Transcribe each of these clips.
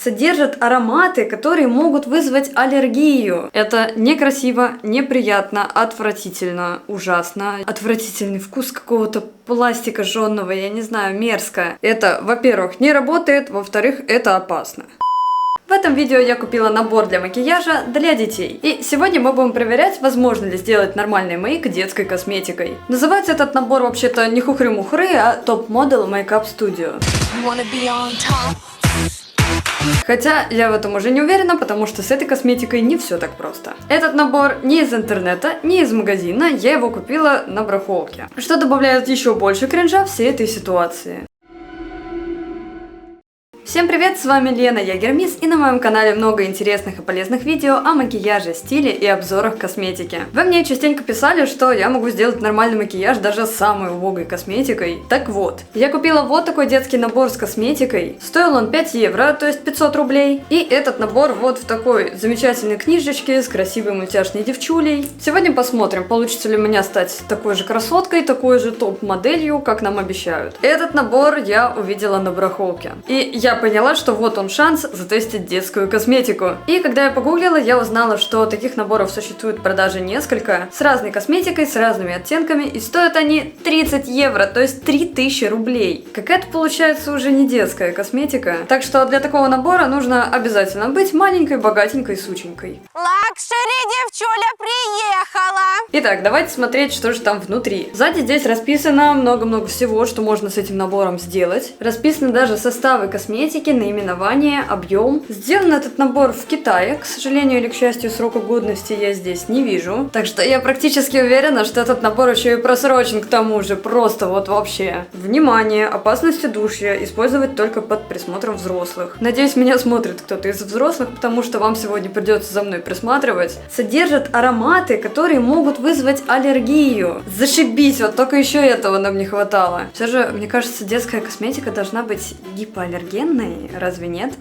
содержат ароматы, которые могут вызвать аллергию. Это некрасиво, неприятно, отвратительно, ужасно. Отвратительный вкус какого-то пластика жжёного, я не знаю, мерзко. Это, во-первых, не работает, во-вторых, это опасно. В этом видео я купила набор для макияжа для детей. И сегодня мы будем проверять, возможно ли сделать нормальный мейк детской косметикой. Называется этот набор вообще-то не хухры-мухры, а Top Model Makeup Studio. Хотя я в этом уже не уверена, потому что с этой косметикой не все так просто. Этот набор не из интернета, не из магазина, я его купила на барахолке, что добавляет еще больше кринжа всей этой ситуации. Всем привет, с вами Лена, я Гермис, и на моем канале много интересных и полезных видео о макияже, стиле и обзорах косметики. Вы мне частенько писали, что я могу сделать нормальный макияж даже с самой убогой косметикой. Так вот, я купила вот такой детский набор с косметикой. Стоил он 5 евро, то есть 500 рублей. И этот набор вот в такой замечательной книжечке с красивой мультяшной девчулей. Сегодня посмотрим, получится ли у меня стать такой же красоткой, такой же топ-моделью, как нам обещают. Этот набор я увидела на барахолке. И я поняла, что вот он шанс затестить детскую косметику. И когда я погуглила, я узнала, что таких наборов существует в продаже несколько, с разной косметикой, с разными оттенками, и стоят они 30 евро, то есть 3000 рублей. Какая-то получается уже не детская косметика. Так что для такого набора нужно обязательно быть маленькой, богатенькой сученькой. Лакшери девчуля приехала! Итак, давайте смотреть, что же там внутри. Сзади здесь расписано много-много всего, что можно с этим набором сделать. Расписаны даже составы косметики, наименование, объем. Сделан этот набор в Китае. К сожалению или к счастью, срока годности я здесь не вижу. Так что я практически уверена, что этот набор еще и просрочен к тому же. Просто вот вообще. Внимание! Опасность удушья. Использовать только под присмотром взрослых. Надеюсь, меня смотрит кто-то из взрослых, потому что вам сегодня придется за мной присматривать. Содержат ароматы, которые могут вызвать аллергию. Зашибись! Вот только еще этого нам не хватало. Все же, мне кажется, детская косметика должна быть гипоаллергенной. Разве нет?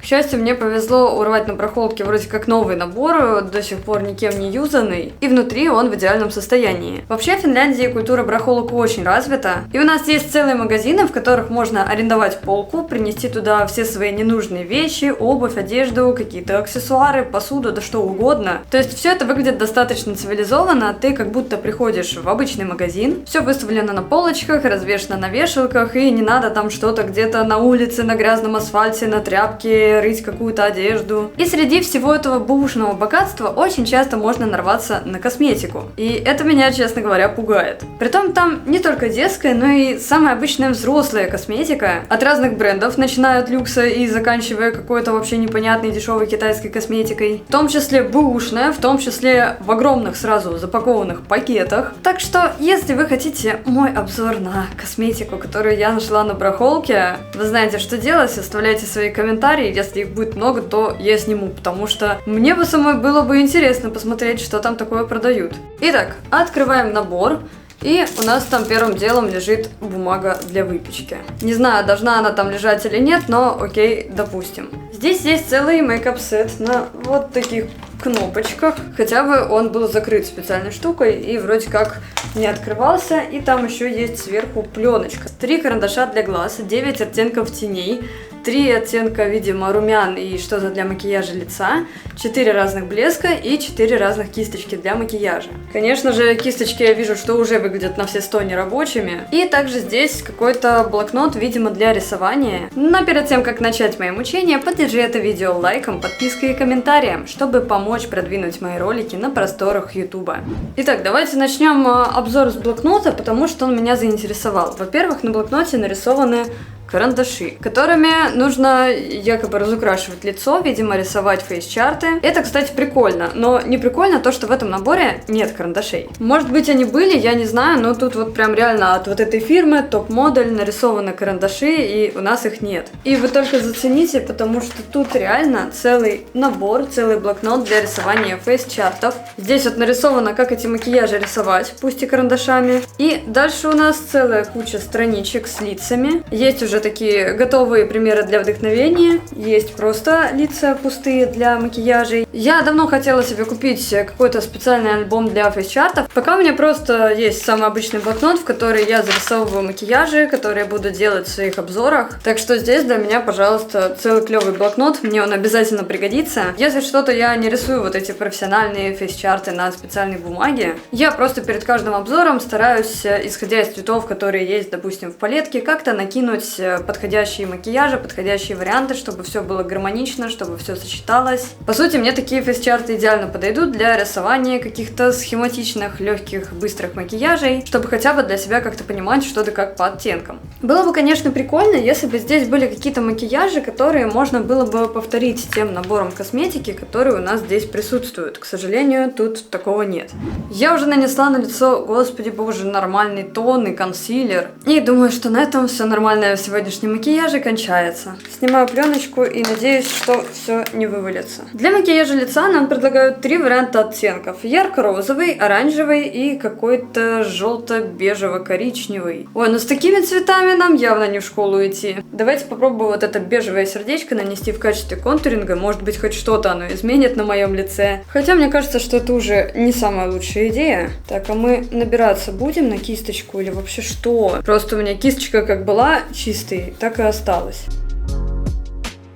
К счастью, мне повезло урвать на барахолке вроде как новый набор, до сих пор никем не юзанный, и внутри он в идеальном состоянии. Вообще, в Финляндии культура барахолок очень развита, и у нас есть целые магазины, в которых можно арендовать полку, принести туда все свои ненужные вещи, обувь, одежду, какие-то аксессуары, посуду, да что угодно. То есть все это выглядит достаточно цивилизованно, ты как будто приходишь в обычный магазин, все выставлено на полочках, развешено на вешалках, и не надо там что-то где-то на улице, на грязном асфальте, на тряпке, рыть какую-то одежду. И среди всего этого бэушного богатства очень часто можно нарваться на косметику. И это меня, честно говоря, пугает. Притом там не только детская, но и самая обычная взрослая косметика. От разных брендов, начиная от люкса и заканчивая какой-то вообще непонятной дешевой китайской косметикой. В том числе бэушная, в том числе в огромных сразу запакованных пакетах. Так что, если вы хотите мой обзор на косметику, которую я нашла на барахолке, вы знаете, что делать. Оставляйте свои комментарии, если их будет много, то я сниму, потому что мне бы самой было бы интересно посмотреть, что там такое продают. Итак, открываем набор. И у нас там первым делом лежит бумага для выпечки. Не знаю, должна она там лежать или нет, но окей, допустим. Здесь есть целый мейкап-сет на вот таких кнопочках. Хотя бы он был закрыт специальной штукой и вроде как не открывался. И там еще есть сверху пленочка. 3 карандаша для глаз, 9 оттенков теней, 3 оттенка, видимо, румян и что-то для макияжа лица, 4 разных блеска и 4 разных кисточки для макияжа. Конечно же, кисточки я вижу, что уже выглядят на все 100 нерабочими. И также здесь какой-то блокнот, видимо, для рисования. Но перед тем, как начать мои мучения, поддержи это видео лайком, подпиской и комментарием, чтобы помочь продвинуть мои ролики на просторах YouTube. Итак, давайте начнем обзор с блокнота, потому что он меня заинтересовал. Во-первых, на блокноте нарисованы карандаши, которыми нужно якобы разукрашивать лицо, видимо, рисовать фейс-чарты. Это, кстати, прикольно, но не прикольно то, что в этом наборе нет карандашей. Может быть, они были, я не знаю, но тут вот прям реально от вот этой фирмы Top Model нарисованы карандаши, и у нас их нет. И вы только зацените, потому что тут реально целый набор, целый блокнот для рисования фейс-чартов. Здесь вот нарисовано, как эти макияжи рисовать, пусть и карандашами. И дальше у нас целая куча страничек с лицами. Есть уже уже такие готовые примеры для вдохновения. Есть просто лица пустые для макияжей. Я давно хотела себе купить какой-то специальный альбом для фейс-чартов. Пока у меня просто есть самый обычный блокнот, в который я зарисовываю макияжи, которые буду делать в своих обзорах. Так что здесь для меня, пожалуйста, целый клевый блокнот. Мне он обязательно пригодится. Если что-то я не рисую вот эти профессиональные фейс-чарты на специальной бумаге. Я просто перед каждым обзором стараюсь, исходя из цветов, которые есть, допустим, в палетке, как-то накинуть подходящие макияжи, подходящие варианты, чтобы все было гармонично, чтобы все сочеталось. По сути, мне такие фейс-чарты идеально подойдут для рисования каких-то схематичных, легких, быстрых макияжей, чтобы хотя бы для себя как-то понимать, что да как по оттенкам. Было бы, конечно, прикольно, если бы здесь были какие-то макияжи, которые можно было бы повторить тем набором косметики, которые у нас здесь присутствуют. К сожалению, тут такого нет. Я уже нанесла на лицо, господи боже, нормальный тон и консилер. И думаю, что на этом все нормальное в сегодняшнем макияже кончается. Снимаю пленочку и надеюсь, что все не вывалится. Для макияжа лица нам предлагают 3 варианта оттенков. Ярко-розовый, оранжевый и какой-то желто-бежево-коричневый. Ой, ну с такими цветами нам явно не в школу идти. Давайте попробую вот это бежевое сердечко нанести в качестве контуринга. Может быть, хоть что-то оно изменит на моем лице. Хотя мне кажется, что это уже не самая лучшая идея. Так, а мы набираться будем на кисточку или вообще что? Просто у меня кисточка как была чистой, так и осталась.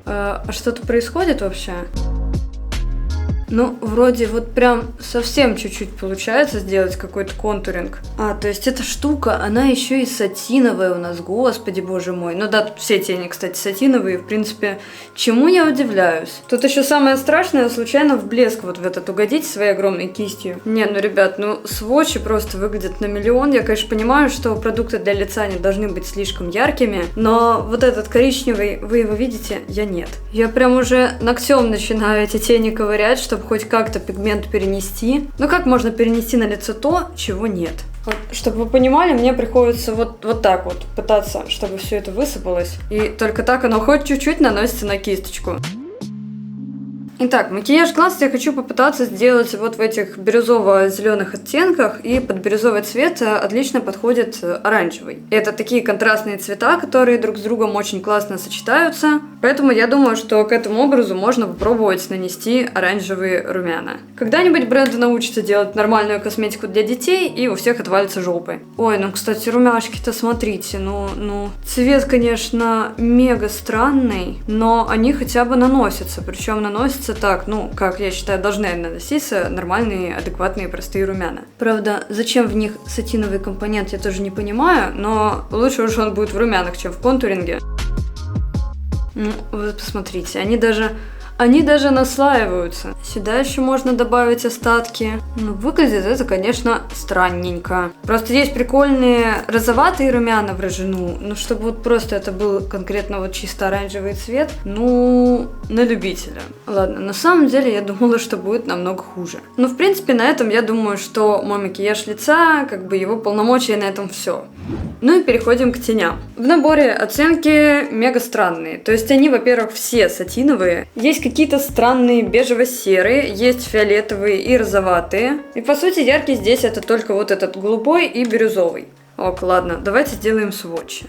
А что-то происходит вообще? Ну, вроде вот прям совсем чуть-чуть получается сделать какой-то контуринг. А, то есть эта штука, она еще и сатиновая у нас, господи боже мой. Ну да, тут все тени, кстати, сатиновые, в принципе, чему я удивляюсь. Тут еще самое страшное, случайно в блеск вот в этот угодить своей огромной кистью. Не, ну, ребят, ну, свотчи просто выглядят на миллион. Я, конечно, понимаю, что продукты для лица не должны быть слишком яркими, но вот этот коричневый, вы его видите? Я нет. Я прям уже ногтем начинаю эти тени ковырять, чтобы хоть как-то пигмент перенести. Ну как можно перенести на лицо то, чего нет? Вот, чтобы вы понимали, мне приходится вот так вот пытаться, чтобы все это высыпалось. И только так оно хоть чуть-чуть наносится на кисточку. Итак, макияж глаз я хочу попытаться сделать вот в этих бирюзово-зеленых оттенках, и под бирюзовый цвет отлично подходит оранжевый. Это такие контрастные цвета, которые друг с другом очень классно сочетаются, поэтому я думаю, что к этому образу можно попробовать нанести оранжевые румяна. Когда-нибудь бренды научатся делать нормальную косметику для детей, и у всех отвалится жопы. Ой, ну, кстати, румяшки-то смотрите, ну, цвет, конечно, мега странный, но они хотя бы наносятся, причем наносятся так, ну, как я считаю, должны наноситься нормальные, адекватные, простые румяна. Правда, зачем в них сатиновый компонент, я тоже не понимаю, но лучше уж он будет в румянах, чем в контуринге. Ну, вот посмотрите, они даже наслаиваются. Сюда еще можно добавить остатки. Ну, выглядит это, конечно, странненько. Просто есть прикольные розоватые румяна в рыжину. Ну, чтобы вот просто это был конкретно вот чисто оранжевый цвет. Ну, на любителя. Ладно, на самом деле я думала, что будет намного хуже. Но, в принципе, на этом я думаю, что мой макияж лица, как бы его полномочия на этом все. Ну и переходим к теням. В наборе оттенки мега странные. То есть они, во-первых, все сатиновые. Есть какие-то странные бежево-серые, есть фиолетовые и розоватые. И по сути яркий здесь это только вот этот голубой и бирюзовый. Ок, ладно, давайте сделаем свотчи.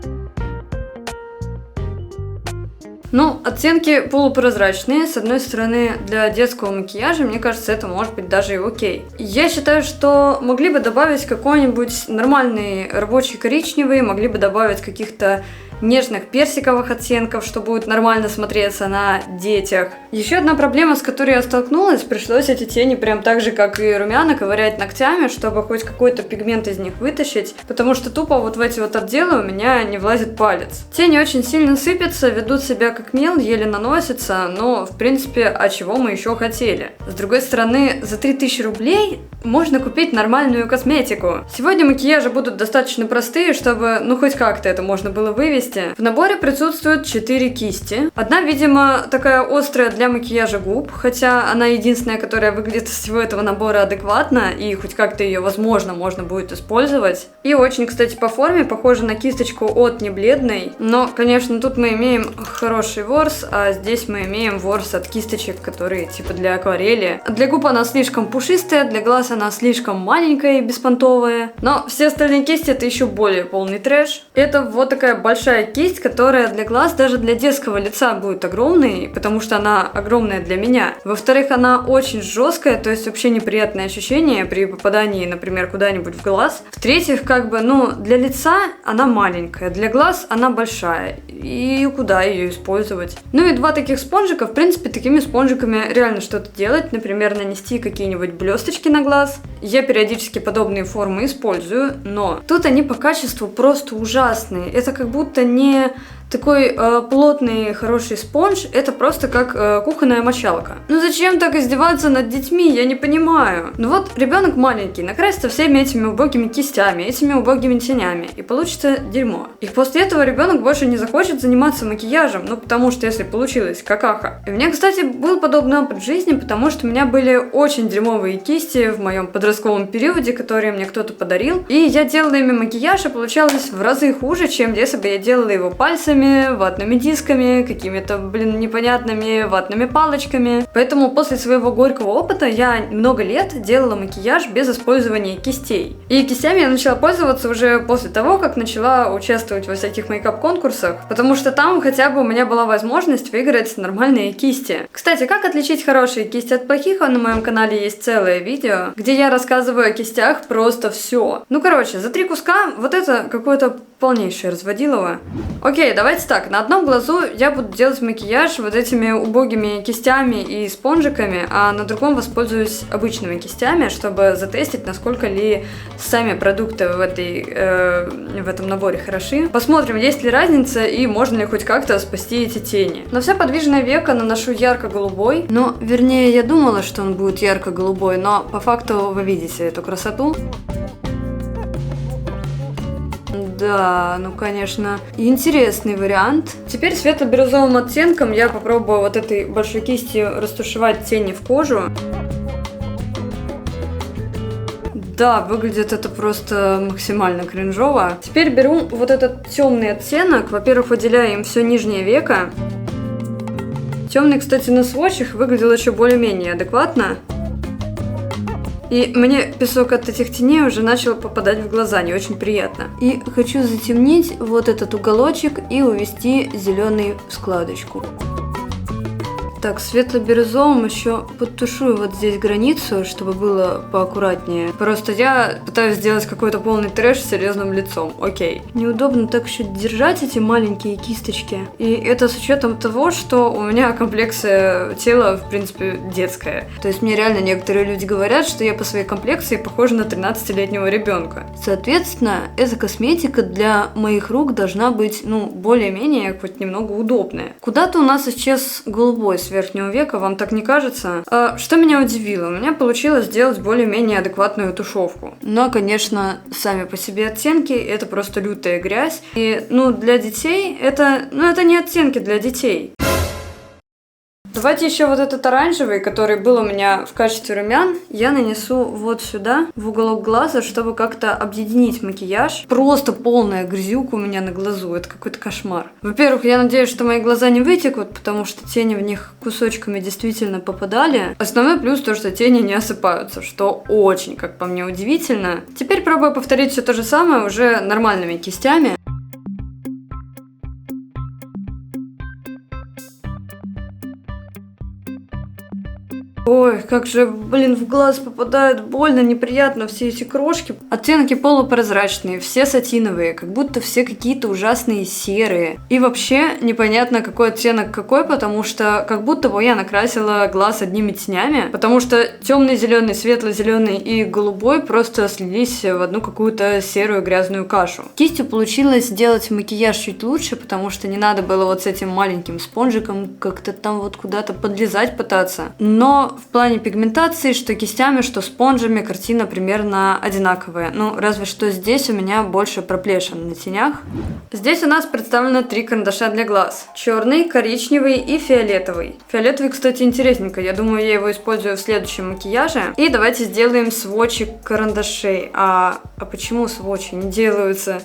Ну, оттенки полупрозрачные. С одной стороны, для детского макияжа, мне кажется, это может быть даже и окей. Я считаю, что могли бы добавить какой-нибудь нормальный рабочий коричневый, могли бы добавить каких-то нежных персиковых оттенков, что будет нормально смотреться на детях. Еще одна проблема, с которой я столкнулась, пришлось эти тени прям так же, как и румяна, ковырять ногтями, чтобы хоть какой-то пигмент из них вытащить, потому что тупо вот в эти вот отделы у меня не влазит палец. Тени очень сильно сыпятся, ведут себя как мел, еле наносятся, но в принципе, а чего мы еще хотели? С другой стороны, за 3000 рублей можно купить нормальную косметику. Сегодня макияжи будут достаточно простые, чтобы ну хоть как-то это можно было вывести. В наборе присутствуют 4 кисти. Одна, видимо, такая острая для макияжа губ, хотя она единственная, которая выглядит из всего этого набора адекватно, и хоть как-то ее, возможно, можно будет использовать. И очень, кстати, по форме похожа на кисточку от Небледной, но, конечно, тут мы имеем хороший ворс, а здесь мы имеем ворс от кисточек, которые типа для акварели. Для губ она слишком пушистая, для глаз она слишком маленькая и беспонтовая, но все остальные кисти это еще более полный трэш. Это вот такая большая такая кисть, которая для глаз даже для детского лица будет огромной, потому что она огромная для меня. Во-вторых, она очень жесткая, то есть вообще неприятное ощущение при попадании, например, куда-нибудь в глаз. В-третьих, для лица она маленькая, для глаз она большая. И куда ее использовать? Ну и 2 таких спонжика, в принципе, такими спонжиками реально что-то делать, например, нанести какие-нибудь блесточки на глаз. Я периодически подобные формы использую, но тут они по качеству просто ужасные. Это как будто не такой плотный, хороший спонж, это просто как кухонная мочалка. Ну зачем так издеваться над детьми, я не понимаю. Ну вот ребенок маленький, накрасится всеми этими убогими кистями, этими убогими тенями, и получится дерьмо. И после этого ребенок больше не захочет заниматься макияжем, ну потому что если получилось какаха. И у меня, кстати, был подобный опыт в жизни, потому что у меня были очень дерьмовые кисти в моем подростковом периоде, которые мне кто-то подарил, и я делала ими макияж, и получалось в разы хуже, чем если бы я делала его пальцами, ватными дисками, какими-то, непонятными ватными палочками. Поэтому после своего горького опыта я много лет делала макияж без использования кистей. И кистями я начала пользоваться уже после того, как начала участвовать во всяких мейкап-конкурсах, потому что там хотя бы у меня была возможность выиграть нормальные кисти. Кстати, как отличить хорошие кисти от плохих? На моем канале есть целое видео, где я рассказываю о кистях просто все. Ну короче, за 3 куска вот это какое-то полнейшее разводилово. Окей, давайте так, на одном глазу я буду делать макияж вот этими убогими кистями и спонжиками, а на другом воспользуюсь обычными кистями, чтобы затестить, насколько ли сами продукты в этом наборе хороши. Посмотрим, есть ли разница и можно ли хоть как-то спасти эти тени. На все подвижное веко наношу ярко-голубой, вернее, я думала, что он будет ярко-голубой, но по факту вы видите эту красоту. Да, конечно, интересный вариант. Теперь светло-бирюзовым оттенком я попробую вот этой большой кистью растушевать тени в кожу. Да, выглядит это просто максимально кринжово. Теперь беру вот этот темный оттенок. Во-первых, выделяю им все нижнее веко. Темный, кстати, на сводчах выглядел еще более-менее адекватно. И мне песок от этих теней уже начал попадать в глаза, не очень приятно. И хочу затемнить вот этот уголочек и увести зеленый в складочку. Так, светло-бирюзовым еще подтушую вот здесь границу, чтобы было поаккуратнее. Просто я пытаюсь сделать какой-то полный трэш с серьезным лицом. Окей. Неудобно так еще держать эти маленькие кисточки. И это с учетом того, что у меня комплекция тела, в принципе, детская. То есть мне реально некоторые люди говорят, что я по своей комплекции похожа на 13-летнего ребенка. Соответственно, эта косметика для моих рук должна быть, более-менее хоть немного удобная. Куда-то у нас исчез голубой с верхнего века, вам так не кажется? Что меня удивило? У меня получилось сделать более-менее адекватную тушевку. Но, конечно, сами по себе оттенки это просто лютая грязь. И, для детей это не оттенки для детей. Давайте еще вот этот оранжевый, который был у меня в качестве румян, я нанесу вот сюда, в уголок глаза, чтобы как-то объединить макияж. Просто полная грязюка у меня на глазу, это какой-то кошмар. Во-первых, я надеюсь, что мои глаза не вытекут, потому что тени в них кусочками действительно попадали. Основной плюс то, что тени не осыпаются, что очень, как по мне, удивительно. Теперь пробую повторить все то же самое уже нормальными кистями. Ой, как же, в глаз попадают больно, неприятно все эти крошки. Оттенки полупрозрачные, все сатиновые, как будто все какие-то ужасные серые. И вообще непонятно, какой оттенок какой, потому что как будто бы я накрасила глаз одними тенями, потому что темный зеленый, светло-зеленый и голубой просто слились в одну какую-то серую грязную кашу. Кистью получилось сделать макияж чуть лучше, потому что не надо было вот с этим маленьким спонжиком как-то там вот куда-то подлезать пытаться. Но в плане пигментации, что кистями, что спонжами, картина примерно одинаковая. Разве что здесь у меня больше проплешин на тенях. Здесь у нас представлено 3 карандаша для глаз. Черный, коричневый и фиолетовый. Фиолетовый, кстати, интересненько. Я думаю, я его использую в следующем макияже. И давайте сделаем сводчик карандашей. А почему сводчи не делаются?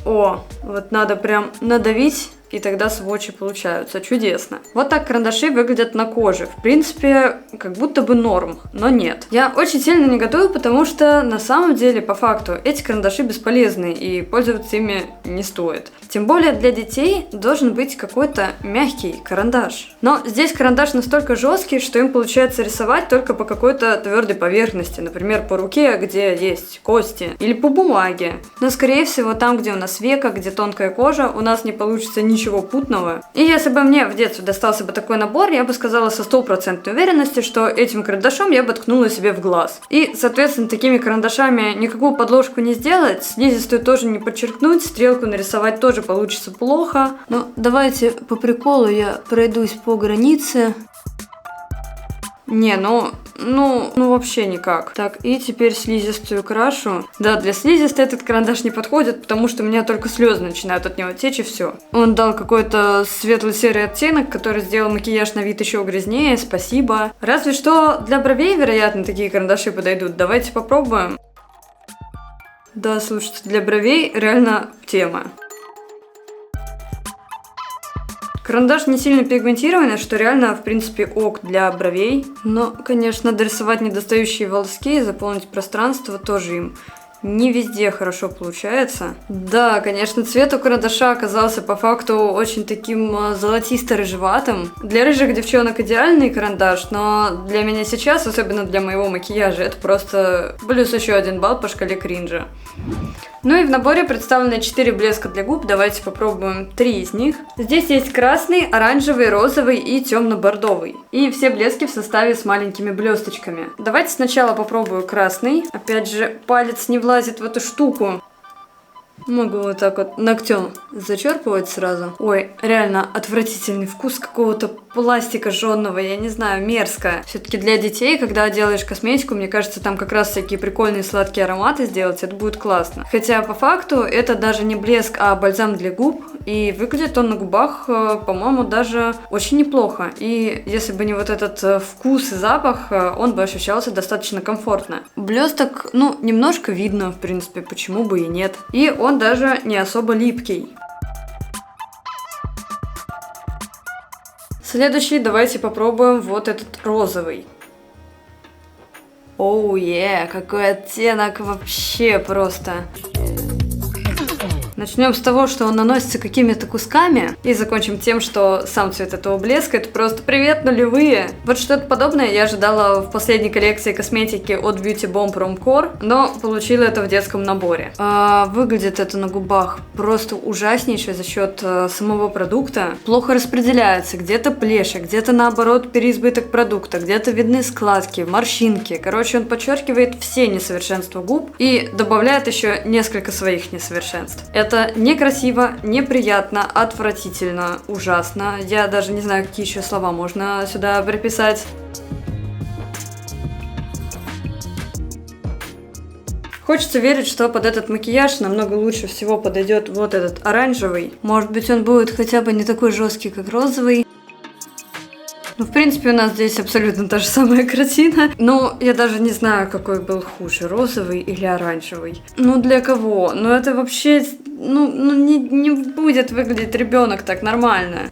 Вот надо прям надавить и тогда сводчи получаются. Чудесно. Вот так карандаши выглядят на коже. В принципе, как будто бы норм, но нет. Я очень сильно негодую, потому что на самом деле, по факту, эти карандаши бесполезны и пользоваться ими не стоит. Тем более для детей должен быть какой-то мягкий карандаш. Но здесь карандаш настолько жесткий, что им получается рисовать только по какой-то твердой поверхности, например, по руке, где есть кости, или по бумаге. Но скорее всего там, где у нас века, где тонкая кожа, у нас не получится ничего путного. И если бы мне в детстве достался бы такой набор, я бы сказала со 100% уверенностью, что этим карандашом я бы ткнула себе в глаз. И, соответственно, такими карандашами никакую подложку не сделать, слизистую тоже не подчеркнуть, стрелку нарисовать тоже получится плохо. Но давайте по приколу я пройдусь по границе. Не, ну вообще никак. Так, и теперь слизистую крашу. Да, для слизистой этот карандаш не подходит, потому что у меня только слезы начинают от него течь, и все. Он дал какой-то светло-серый оттенок, который сделал макияж на вид еще грязнее, спасибо. Разве что для бровей, вероятно, такие карандаши подойдут. Давайте попробуем. Да, слушайте, для бровей реально тема. Карандаш не сильно пигментированный, что реально, в принципе, ок для бровей. Но, конечно, дорисовать недостающие волоски и заполнить пространство тоже им не везде хорошо получается. Да, конечно, цвет у карандаша оказался по факту очень таким золотисто-рыжеватым. Для рыжих девчонок идеальный карандаш, но для меня сейчас, особенно для моего макияжа, это просто плюс еще 1 балл по шкале кринжа. Ну и в наборе представлены 4 блеска для губ, давайте попробуем 3 из них. Здесь есть красный, оранжевый, розовый и темно-бордовый. И все блески в составе с маленькими блесточками. Давайте сначала попробую красный. Опять же, палец не влазит в эту штуку. Могу вот так вот ногтем зачерпывать сразу. Ой, реально отвратительный вкус какого-то пластика жженного, я не знаю, мерзко. Все-таки для детей, когда делаешь косметику, мне кажется, там как раз всякие прикольные сладкие ароматы сделать, это будет классно. Хотя по факту это даже не блеск, а бальзам для губ. И выглядит он на губах, по-моему, даже очень неплохо. И если бы не вот этот вкус и запах, он бы ощущался достаточно комфортно. Блесток, ну, немножко видно, в принципе, почему бы и нет. И он даже не особо липкий. Следующий давайте попробуем вот этот розовый. Оу, какой оттенок вообще просто. Начнем с того, что он наносится какими-то кусками, и закончим тем, что сам цвет этого блеска это просто привет нулевые. Вот что-то подобное я ожидала в последней коллекции косметики от Beauty Bomb Romcore, но получила это в детском наборе. Выглядит это на губах просто ужаснейше за счет самого продукта. Плохо распределяется, где-то плеши, где-то наоборот переизбыток продукта, где-то видны складки, морщинки. Короче, он подчеркивает все несовершенства губ и добавляет еще несколько своих несовершенств. Это некрасиво, неприятно, отвратительно, ужасно. Я даже не знаю, какие еще слова можно сюда приписать. Хочется верить, что под этот макияж намного лучше всего подойдет вот этот оранжевый. Может быть, он будет хотя бы не такой жесткий, как розовый. Ну, в принципе, у нас здесь абсолютно та же самая картина. Но я даже не знаю, какой был хуже, розовый или оранжевый. Ну, для кого? Ну, это вообще... Ну не будет выглядеть ребенок так нормально.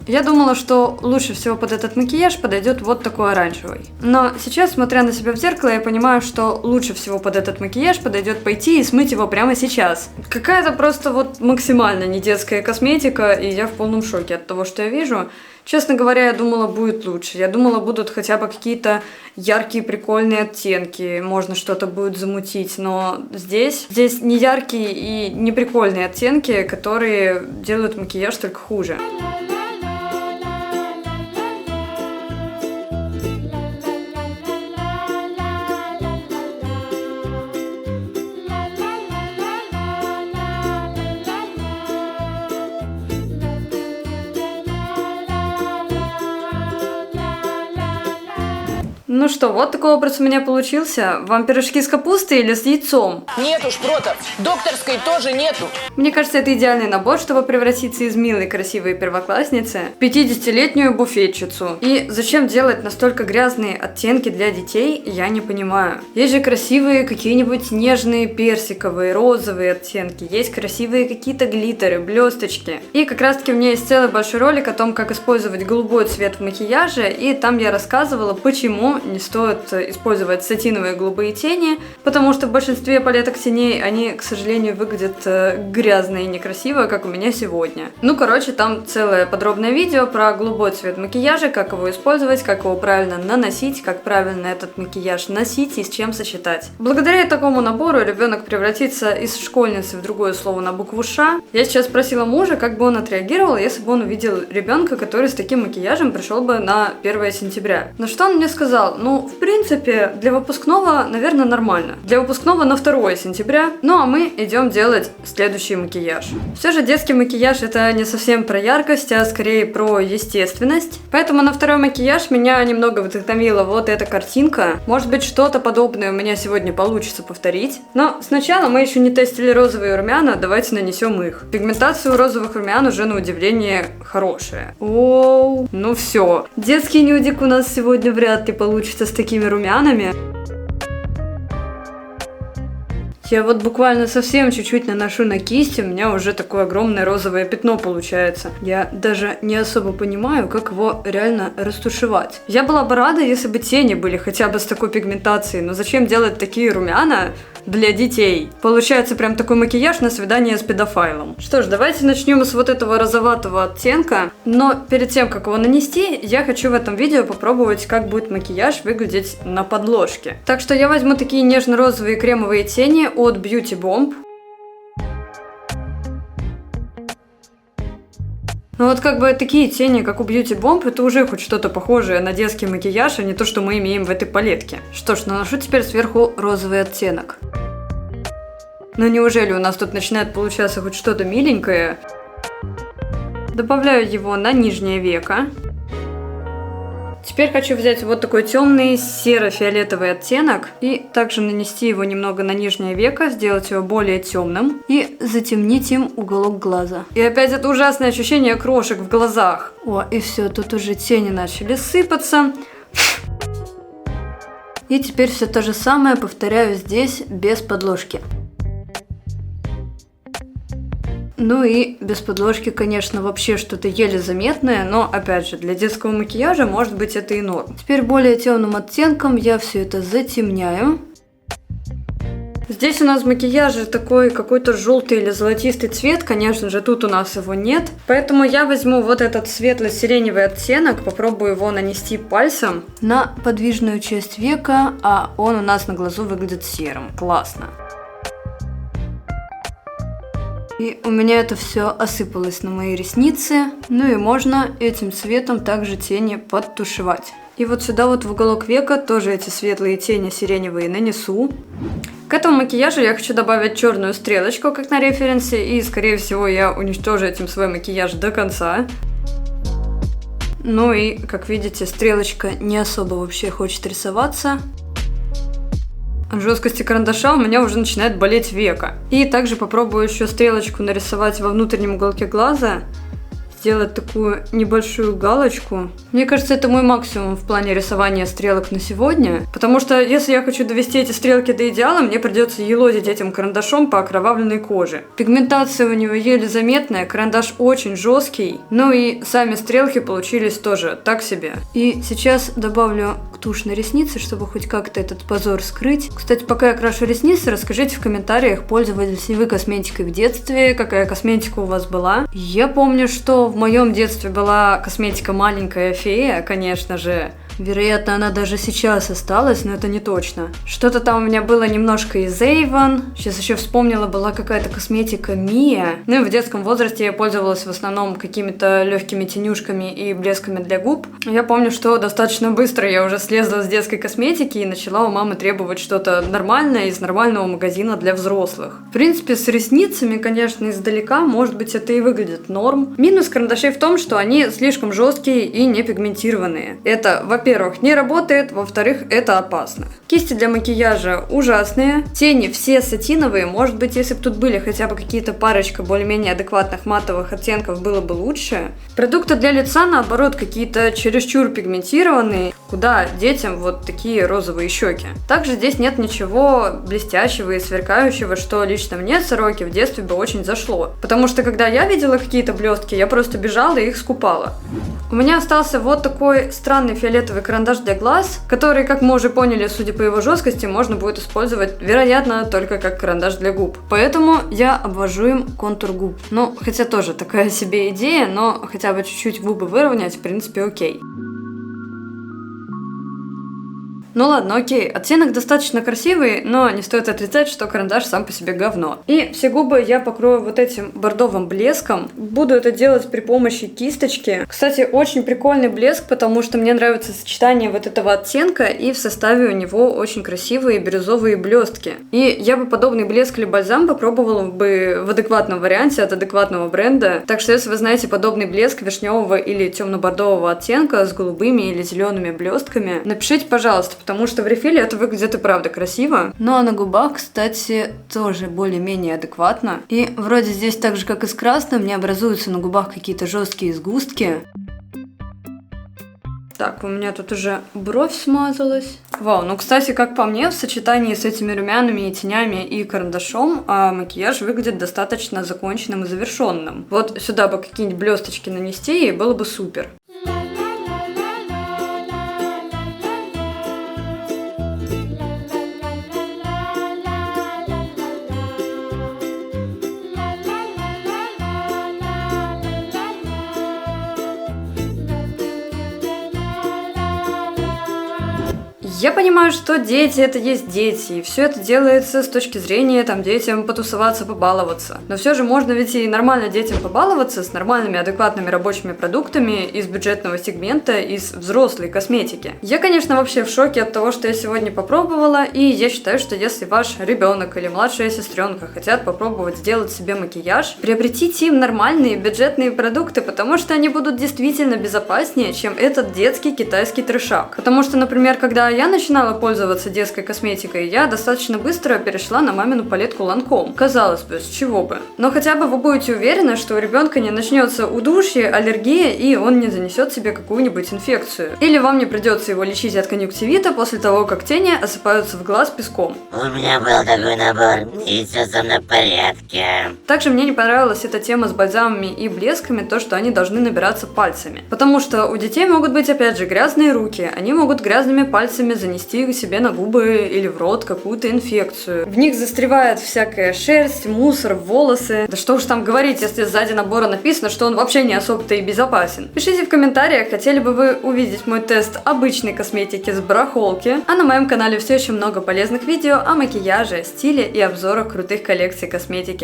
Я думала, что лучше всего под этот макияж подойдет вот такой оранжевый. Но сейчас, смотря на себя в зеркало, я понимаю, что лучше всего под этот макияж подойдет пойти и смыть его прямо сейчас. Какая-то просто вот максимально не детская косметика, и я в полном шоке от того, что я вижу. Честно говоря, я думала, будет лучше. Я думала, будут хотя бы какие-то яркие прикольные оттенки, можно что-то будет замутить, но здесь не яркие и не прикольные оттенки, которые делают макияж только хуже. Ну что, вот такой образ у меня получился. Вам пирожки с капустой или с яйцом? Нет уж, Протов, докторской тоже нету. Мне кажется, это идеальный набор, чтобы превратиться из милой, красивой первоклассницы в 50-летнюю буфетчицу. И зачем делать настолько грязные оттенки для детей, я не понимаю. Есть же красивые какие-нибудь нежные персиковые, розовые оттенки, есть красивые какие-то глиттеры, блесточки. И как раз таки у меня есть целый большой ролик о том, как использовать голубой цвет в макияже, и там я рассказывала, почему не стоит использовать сатиновые голубые тени, потому что в большинстве палеток теней они, к сожалению, выглядят грязно и некрасиво, как у меня сегодня. Ну, короче, там целое подробное видео про голубой цвет макияжа, как его использовать, как его правильно наносить, как правильно этот макияж носить и с чем сочетать. Благодаря такому набору ребенок превратится из школьницы в другое слово на букву Ш. Я сейчас спросила мужа, как бы он отреагировал, если бы он увидел ребенка, который с таким макияжем пришел бы на 1 сентября. На что он мне сказал? Ну, в принципе, для выпускного, наверное, нормально. Для выпускного на 2 сентября. Ну, а мы идем делать следующий макияж. Все же детский макияж это не совсем про яркость, а скорее про естественность. Поэтому на второй макияж меня немного вдохновила вот эта картинка. Может быть, что-то подобное у меня сегодня получится повторить. Но сначала мы еще не тестили розовые румяна, давайте нанесем их. Пигментация у розовых румян уже на удивление хорошая. Оу, ну все. Детский нюдик у нас сегодня вряд ли получится с такими румянами. Я вот буквально совсем чуть-чуть наношу на кисть, у меня уже такое огромное розовое пятно получается. Я даже не особо понимаю, как его реально растушевать. Я была бы рада, если бы тени были хотя бы с такой пигментацией, но зачем делать такие румяна для детей? Получается прям такой макияж на свидание с педофилом. Что ж, давайте начнем с вот этого розоватого оттенка. Но перед тем, как его нанести, я хочу в этом видео попробовать, как будет макияж выглядеть на подложке. Так что я возьму такие нежно-розовые кремовые тени от Beauty Bomb. Ну вот как бы такие тени, как у Beauty Bomb, это уже хоть что-то похожее на детский макияж, а не то, что мы имеем в этой палетке. Что ж, наношу теперь сверху розовый оттенок. Ну неужели у нас тут начинает получаться хоть что-то миленькое? Добавляю его на нижнее веко. Теперь хочу взять вот такой темный серо-фиолетовый оттенок и также нанести его немного на нижнее веко, сделать его более темным и затемнить им уголок глаза. И опять это ужасное ощущение крошек в глазах. О, и все, тут уже тени начали сыпаться. И теперь все то же самое повторяю здесь без подложки. Ну и без подложки, конечно, вообще что-то еле заметное, но, опять же, для детского макияжа, может быть, это и норм. Теперь более темным оттенком я все это затемняю. Здесь у нас в макияже такой какой-то желтый или золотистый цвет, конечно же, тут у нас его нет. Поэтому я возьму вот этот светло-сиреневый оттенок, попробую его нанести пальцем на подвижную часть века, а он у нас на глазу выглядит серым. Классно. И у меня это все осыпалось на мои ресницы. Ну и можно этим цветом также тени подтушевать. И вот сюда вот в уголок века тоже эти светлые тени сиреневые нанесу. К этому макияжу я хочу добавить черную стрелочку, как на референсе. И, скорее всего, я уничтожу этим свой макияж до конца. Ну и, как видите, стрелочка не особо вообще хочет рисоваться. От жесткости карандаша у меня уже начинает болеть века. И также попробую еще стрелочку нарисовать во внутреннем уголке глаза. Сделать такую небольшую галочку. Мне кажется, это мой максимум в плане рисования стрелок на сегодня. Потому что если я хочу довести эти стрелки до идеала, мне придется елозить этим карандашом по окровавленной коже. Пигментация у него еле заметная, карандаш очень жесткий. Ну и сами стрелки получились тоже так себе. И сейчас добавлю тушь на ресницы, чтобы хоть как-то этот позор скрыть. Кстати, пока я крашу ресницы, расскажите в комментариях, пользовались ли вы косметикой в детстве, какая косметика у вас была. Я помню, что в моем детстве была косметика «Маленькая фея», конечно же. Вероятно, она даже сейчас осталась, но это не точно. Что-то там у меня было немножко из Avon. Сейчас еще вспомнила, была какая-то косметика Mia. Ну и в детском возрасте я пользовалась в основном какими-то легкими тенюшками и блесками для губ. Я помню, что достаточно быстро я уже слезла с детской косметики и начала у мамы требовать что-то нормальное из нормального магазина для взрослых. В принципе, с ресницами, конечно, издалека, может быть, это и выглядит норм. Минус карандашей в том, что они слишком жесткие и не пигментированные. Это, во-первых, во-первых, не работает, во-вторых, это опасно. Кисти для макияжа ужасные, тени все сатиновые, может быть, если бы тут были хотя бы какие-то парочка более-менее адекватных матовых оттенков, было бы лучше. Продукты для лица, наоборот, какие-то чересчур пигментированные, куда детям вот такие розовые щеки. Также здесь нет ничего блестящего и сверкающего, что лично мне сороки в детстве бы очень зашло. Потому что когда я видела какие-то блестки, я просто бежала и их скупала. У меня остался вот такой странный фиолетовый карандаш для глаз, который, как мы уже поняли, судя по его жесткости, можно будет использовать, вероятно, только как карандаш для губ. Поэтому я обвожу им контур губ. Ну, хотя тоже такая себе идея, но хотя бы чуть-чуть губы выровнять, в принципе, окей. Ну ладно, окей, оттенок достаточно красивый, но не стоит отрицать, что карандаш сам по себе говно. И все губы я покрою вот этим бордовым блеском. Буду это делать при помощи кисточки. Кстати, очень прикольный блеск, потому что мне нравится сочетание вот этого оттенка, и в составе у него очень красивые бирюзовые блестки. И я бы подобный блеск или бальзам попробовала бы в адекватном варианте от адекватного бренда. Так что если вы знаете подобный блеск вишневого или темно-бордового оттенка с голубыми или зелеными блестками, напишите, пожалуйста, потому что в рефиле это выглядит и правда красиво. Ну а на губах, кстати, тоже более-менее адекватно. И вроде здесь так же, как и с красным, не образуются на губах какие-то жесткие сгустки. Так, у меня тут уже бровь смазалась. Вау, ну, кстати, как по мне, в сочетании с этими румянами и тенями и карандашом макияж выглядит достаточно законченным и завершенным. Вот сюда бы какие-нибудь блесточки нанести, и было бы супер. Я понимаю, что дети это есть дети, и все это делается с точки зрения там детям потусоваться, побаловаться. Но все же можно ведь и нормально детям побаловаться с нормальными, адекватными рабочими продуктами из бюджетного сегмента, из взрослой косметики. Я, конечно, вообще в шоке от того, что я сегодня попробовала, и я считаю, что если ваш ребенок или младшая сестренка хотят попробовать сделать себе макияж, приобретите им нормальные бюджетные продукты, потому что они будут действительно безопаснее, чем этот детский китайский трешак. Потому что, например, когда я начинала пользоваться детской косметикой, я достаточно быстро перешла на мамину палетку Lancome. Казалось бы, с чего бы. Но хотя бы вы будете уверены, что у ребенка не начнется удушье, аллергия, и он не занесет себе какую-нибудь инфекцию. Или вам не придется его лечить от конъюнктивита после того, как тени осыпаются в глаз песком. У меня был такой набор, и все со мной в порядке. Также мне не понравилась эта тема с бальзамами и блесками, то, что они должны набираться пальцами. Потому что у детей могут быть, опять же, грязные руки, они могут грязными пальцами занести себе на губы или в рот какую-то инфекцию. В них застревает всякая шерсть, мусор, волосы. Да что уж там говорить, если сзади набора написано, что он вообще не особо-то и безопасен. Пишите в комментариях, хотели бы вы увидеть мой тест обычной косметики с барахолки. А на моем канале все еще много полезных видео о макияже, стиле и обзорах крутых коллекций косметики.